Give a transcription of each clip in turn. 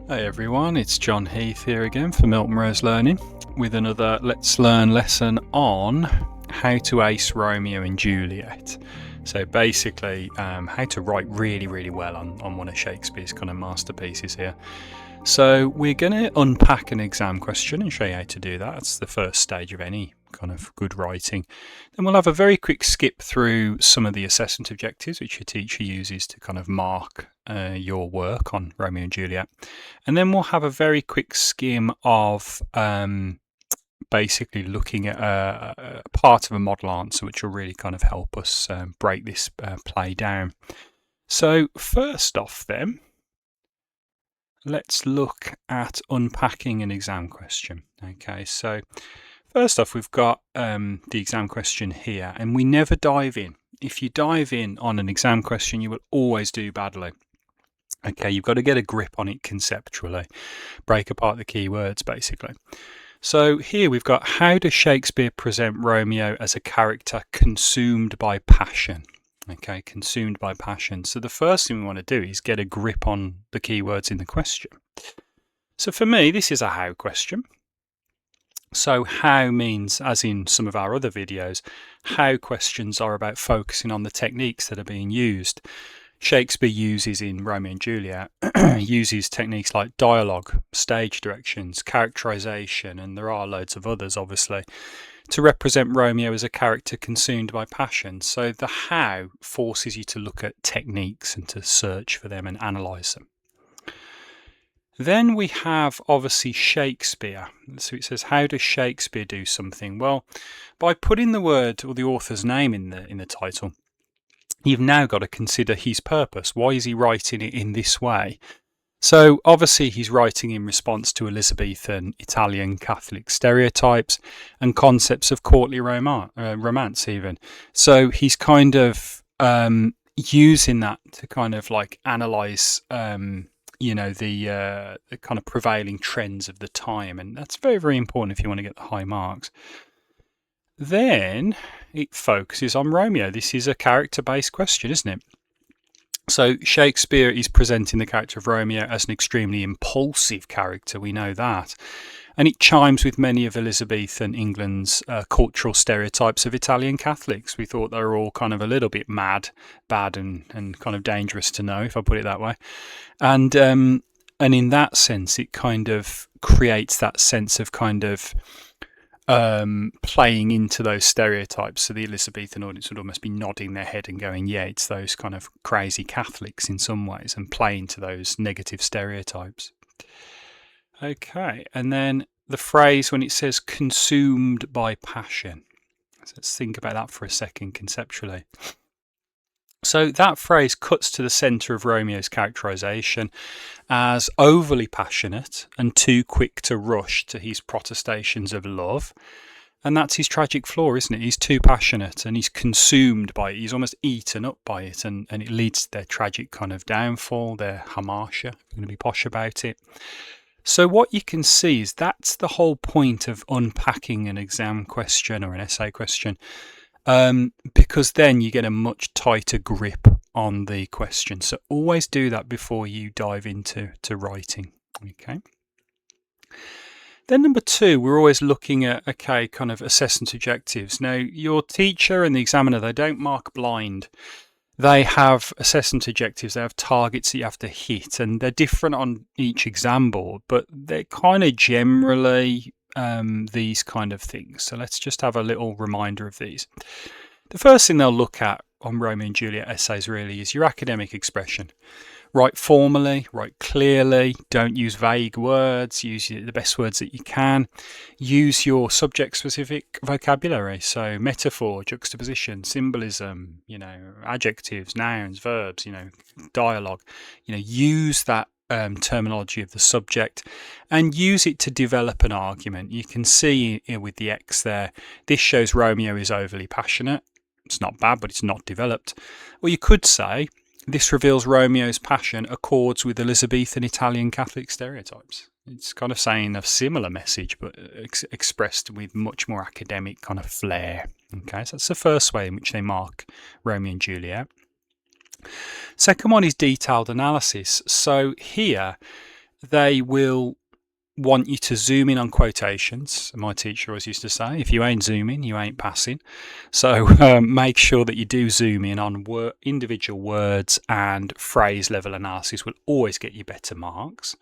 Hey everyone, it's John Heath here again for Milton Rose Learning with another Let's Learn lesson on how to ace Romeo and Juliet. So basically how to write really well on one of Shakespeare's kind of masterpieces here. So we're going to unpack an exam question and show you how to do that. That's the first stage of any kind of good writing. Then we'll have a very quick skip through some of the assessment objectives which your teacher uses to kind of mark your work on Romeo and Juliet. And then we'll have a very quick skim of basically looking at a part of a model answer which will really kind of help us break this play down. So first off then, let's look at unpacking an exam question. Okay, so first off, we've got the exam question here, and we never dive in. If you dive in on an exam question, you will always do badly. Okay, you've got to get a grip on it conceptually, break apart the keywords basically. So here we've got, how does Shakespeare present Romeo as a character consumed by passion? Okay, consumed by passion. So the first thing we want to do is get a grip on the keywords in the question. So for me, this is a how question. So how means, as in some of our other videos, how questions are about focusing on the techniques that are being used. Shakespeare uses in Romeo and Juliet, uses techniques like dialogue, stage directions, characterization, and there are loads of others obviously, to represent Romeo as a character consumed by passion. So the how forces you to look at techniques and to search for them and analyse them. Then we have obviously Shakespeare. So it says, how does Shakespeare do something? Well, by putting the word or the author's name in the title, you've now got to consider his purpose. Why is he writing it in this way? So obviously he's writing in response to Elizabethan Italian Catholic stereotypes and concepts of courtly romance even. So he's kind of using that to kind of like analyse the kind of prevailing trends of the time, and that's very important if you want to get the high marks. Then it focuses on Romeo. This is a character-based question, isn't it? So Shakespeare is presenting the character of Romeo as an extremely impulsive character, we know that. And it chimes with many of Elizabethan England's cultural stereotypes of Italian Catholics. We thought they were all kind of a little bit bad and kind of dangerous to know, if I put it that way. And in that sense, it kind of creates that sense of kind of playing into those stereotypes. So the Elizabethan audience would almost be nodding their head and going, yeah, it's those kind of crazy Catholics in some ways, and playing to those negative stereotypes. Okay, and then the phrase when it says consumed by passion. So let's think about that for a second conceptually. So that phrase cuts to the centre of Romeo's characterisation as overly passionate and too quick to rush to his protestations of love. And that's his tragic flaw, isn't it? He's too passionate and he's consumed by it. He's almost eaten up by it, and it leads to their tragic kind of downfall, their hamartia. I'm going to be posh about it. So what you can see is that's the whole point of unpacking an exam question or an essay question, because then you get a much tighter grip on the question. So always do that before you dive into writing. Okay. Then number two, we're always looking at, okay, kind of assessment objectives. Now, your teacher and the examiner, they don't mark blind. They have assessment objectives, they have targets that you have to hit, and they're different on each exam board, but they're kind of generally these kind of things. So let's just have a little reminder of these. The first thing they'll look at on Romeo and Juliet essays really is your academic expression. Write formally, write clearly, don't use vague words, use the best words that you can. Use your subject-specific vocabulary, so metaphor, juxtaposition, symbolism, adjectives, nouns, verbs, dialogue. Use that terminology of the subject and use it to develop an argument. You can see with the X there, this shows Romeo is overly passionate. It's not bad, but it's not developed. Or you could say, this reveals Romeo's passion accords with Elizabethan Italian Catholic stereotypes. It's kind of saying a similar message, but expressed with much more academic kind of flair. Okay, so that's the first way in which they mark Romeo and Juliet. Second one is detailed analysis. So here, they will want you to zoom in on quotations. My teacher always used to say, if you ain't zooming, you ain't passing. So make sure that you do zoom in on individual words, and phrase level analysis will always get you better marks.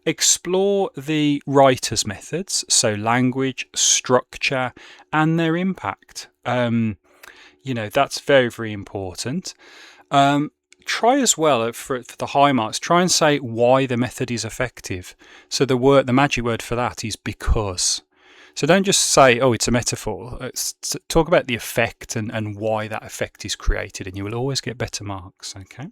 Explore the writer's methods, so language, structure, and their impact. That's very, very important. Try as well for the high marks, try and say why the method is effective. So the magic word for that is because. So don't just say, oh, it's a metaphor. Talk about the effect and why that effect is created, and you will always get better marks. Okay.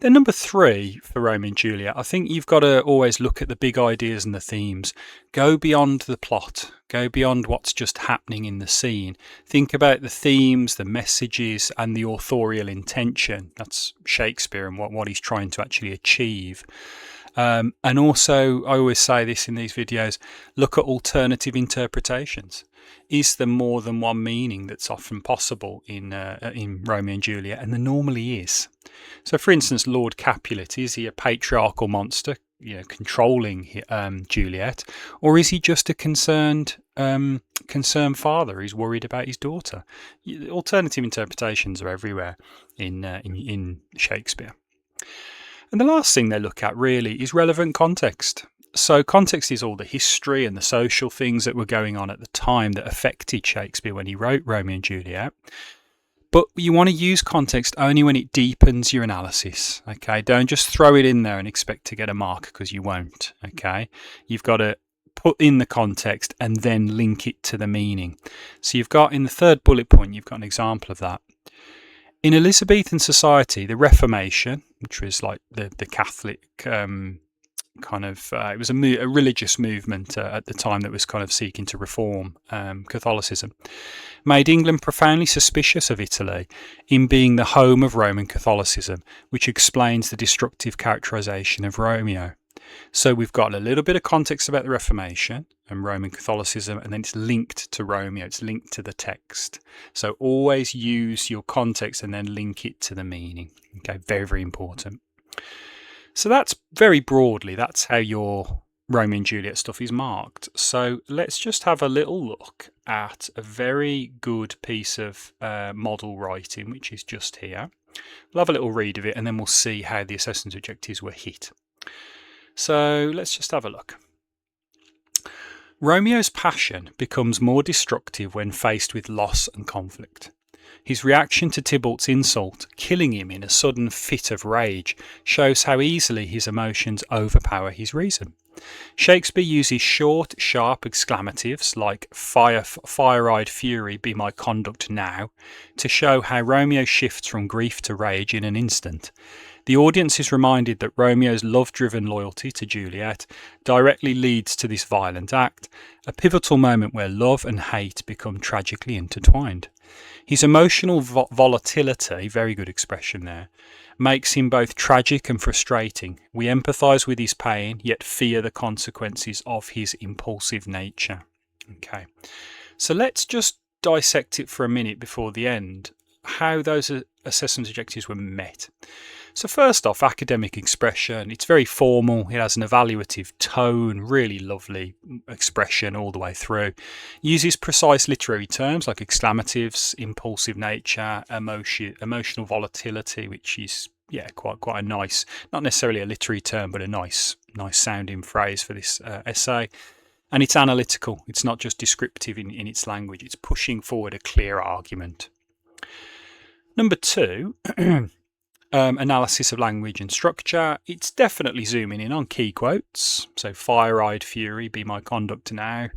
Then number 3 for Romeo and Juliet, I think you've got to always look at the big ideas and the themes. Go beyond the plot. Go beyond what's just happening in the scene. Think about the themes, the messages, and the authorial intention. That's Shakespeare and what he's trying to actually achieve. And also, I always say this in these videos, look at alternative interpretations. Is there more than one meaning that's often possible in Romeo and Juliet? And there normally is. So, for instance, Lord Capulet, is he a patriarchal monster, controlling Juliet, or is he just a concerned father who's worried about his daughter? Alternative interpretations are everywhere in Shakespeare. And the last thing they look at really is relevant context. So context is all the history and the social things that were going on at the time that affected Shakespeare when he wrote Romeo and Juliet. But you want to use context only when it deepens your analysis. Okay, don't just throw it in there and expect to get a mark, because you won't. Okay, you've got to put in the context and then link it to the meaning. So you've got in the 3rd bullet point, you've got an example of that. In Elizabethan society, the Reformation, which was like the Catholic it was a religious movement at the time that was kind of seeking to reform Catholicism, made England profoundly suspicious of Italy in being the home of Roman Catholicism, which explains the destructive characterization of Romeo. So we've got a little bit of context about the Reformation and Roman Catholicism, and then it's linked to Romeo, it's linked to the text. So always use your context and then link it to the meaning. Okay, very, very important. So that's very broadly, that's how your Romeo and Juliet stuff is marked. So let's just have a little look at a very good piece of model writing, which is just here. We'll have a little read of it, and then we'll see how the assessment objectives were hit. So let's just have a look. Romeo's passion becomes more destructive when faced with loss and conflict. His reaction to Tybalt's insult, killing him in a sudden fit of rage, shows how easily his emotions overpower his reason. Shakespeare uses short, sharp exclamatives like fire-eyed fury, be my conduct now, to show how Romeo shifts from grief to rage in an instant. The audience is reminded that Romeo's love-driven loyalty to Juliet directly leads to this violent act, a pivotal moment where love and hate become tragically intertwined. His emotional volatility, very good expression there, makes him both tragic and frustrating. We empathise with his pain, yet fear the consequences of his impulsive nature. Okay, so let's just dissect it for a minute before the end, how those assessment objectives were met. So first off, academic expression. It's very formal. It has an evaluative tone, really lovely expression all the way through. Uses precise literary terms like exclamatives, impulsive nature, emotional volatility, which is quite a nice, not necessarily a literary term, but a nice sounding phrase for this essay. And it's analytical. It's not just descriptive in its language. It's pushing forward a clear argument. Number 2. Analysis of language and structure. It's definitely zooming in on key quotes. So fire-eyed fury, be my conduct now.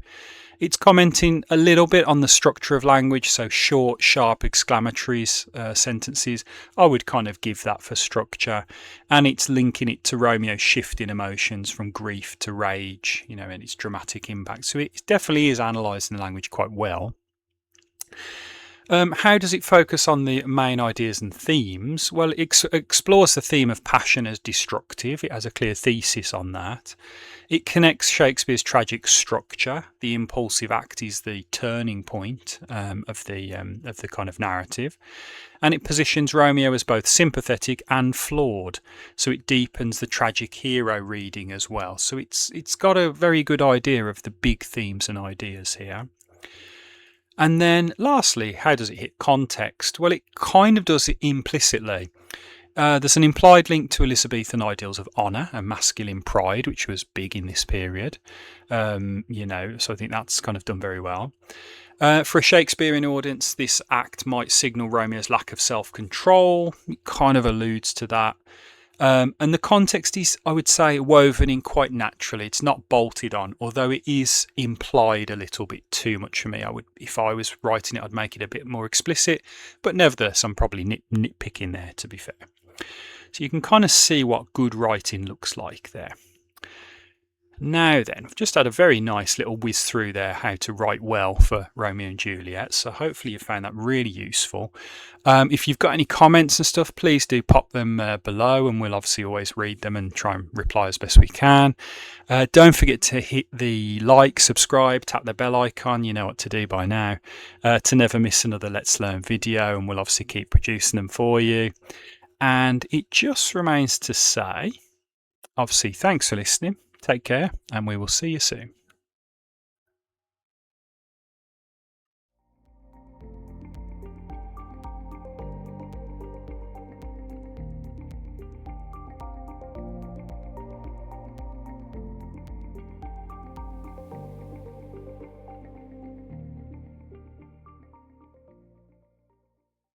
It's commenting a little bit on the structure of language. So short, sharp exclamatories, sentences. I would kind of give that for structure. And it's linking it to Romeo's shift in emotions from grief to rage, and its dramatic impact. So it definitely is analysing the language quite well. How does it focus on the main ideas and themes? Well, it explores the theme of passion as destructive. It has a clear thesis on that. It connects Shakespeare's tragic structure. The impulsive act is the turning point of the kind of narrative, and it positions Romeo as both sympathetic and flawed. So it deepens the tragic hero reading as well. So it's got a very good idea of the big themes and ideas here. And then lastly, how does it hit context? Well, it kind of does it implicitly. There's an implied link to Elizabethan ideals of honour and masculine pride, which was big in this period. So I think that's kind of done very well. For a Shakespearean audience, this act might signal Romeo's lack of self-control. It kind of alludes to that. And the context is, I would say, woven in quite naturally. It's not bolted on, although it is implied a little bit too much for me. If I was writing it, I'd make it a bit more explicit. But nevertheless, I'm probably nitpicking there, to be fair. So you can kind of see what good writing looks like there. Now then, we've just had a very nice little whiz through there how to write well for Romeo and Juliet, so hopefully you found that really useful. If you've got any comments and stuff, please do pop them below, and we'll obviously always read them and try and reply as best we can. Don't forget to hit the like, subscribe, tap the bell icon, you know what to do by now, to never miss another Let's Learn video, and we'll obviously keep producing them for you. And it just remains to say, obviously, thanks for listening. Take care, and we will see you soon.